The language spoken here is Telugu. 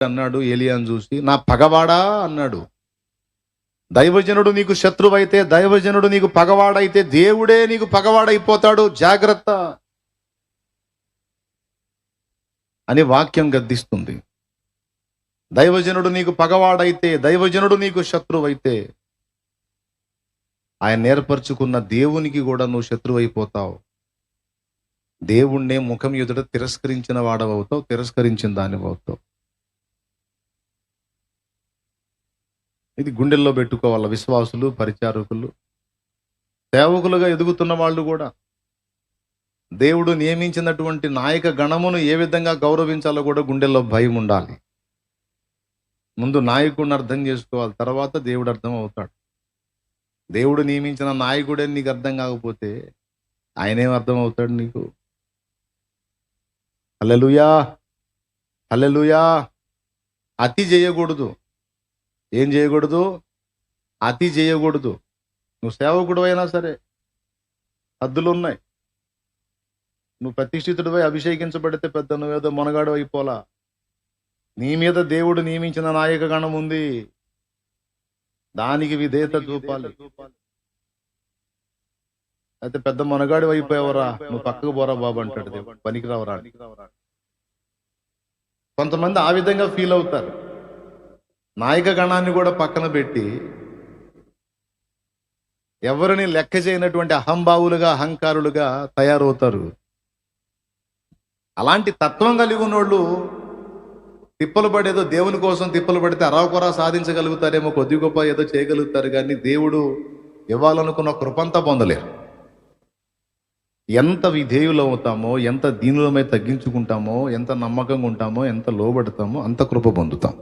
అన్నాడు ఏలియాను చూసి, నా పగవాడా అన్నాడు. దైవజనుడు నీకు శత్రువైతే, దైవజనుడు నీకు పగవాడైతే దేవుడే నీకు పగవాడైపోతాడు, జాగ్రత్త అని వాక్యం గద్దిస్తుంది. దైవజనుడు నీకు పగవాడైతే, దైవజనుడు నీకు శత్రువైతే, ఆయన ఏర్పరచుకున్న దేవునికి కూడా నువ్వు శత్రువైపోతావు. దేవుణ్ణే ముఖం ఎదుట తిరస్కరించిన వాడవవుతావు, తిరస్కరించిన దానివవుతావు. ఇది గుండెల్లో పెట్టుకోవాలి విశ్వాసులు, పరిచారకులు, సేవకులుగా ఎదుగుతున్న వాళ్ళు కూడా. దేవుడు నియమించినటువంటి నాయక గణమును ఏ విధంగా గౌరవించాలో కూడా గుండెల్లో భయం ఉండాలి. ముందు నాయకుడిని అర్థం చేసుకోవాలి, తర్వాత దేవుడు అర్థం అవుతాడు. దేవుడు నియమించిన నాయకుడే నీకు అర్థం కాకపోతే ఆయనేం అర్థం అవుతాడు నీకు? హల్లెలూయా, హల్లెలూయా. అతి చేయకూడదు. ఏం చేయకూడదు? అతి చేయకూడదు. నువ్వు సేవకుడు అయినా సరే హద్దులు ఉన్నాయి. నువ్వు ప్రతిష్ఠితుడిపై అభిషేకించబడితే పెద్ద నువ్వేదో మొనగాడు అయిపోలా. నీ మీద దేవుడు నియమించిన నాయక గణం ఉంది, దానికి విధేయత చూపాలి. అయితే పెద్ద మొనగాడు అయిపోయావరా, నువ్వు పక్కకు పోరా బాబు అంటాడు దేవుడు, పనికి రావరా. కొంతమంది ఆ విధంగా ఫీల్ అవుతారు. నాయక గణాన్ని కూడా పక్కన పెట్టి ఎవరిని లెక్క చేయనటువంటి అహంభావులుగా, అహంకారులుగా తయారవుతారు. అలాంటి తత్వం కలిగి ఉన్నోళ్ళు తిప్పలు పడేదో దేవుని కోసం తిప్పలు పడితే అరాకొరా సాధించగలుగుతారేమో, కొద్ది గొప్ప ఏదో చేయగలుగుతారు, కానీ దేవుడు ఇవ్వాలనుకున్న కృపంతా పొందలేరు. ఎంత విధేయులు అవుతామో, ఎంత దీనులమై తగ్గించుకుంటామో, ఎంత నమ్మకంగా ఉంటామో, ఎంత లోబడతామో అంత కృప పొందుతాం.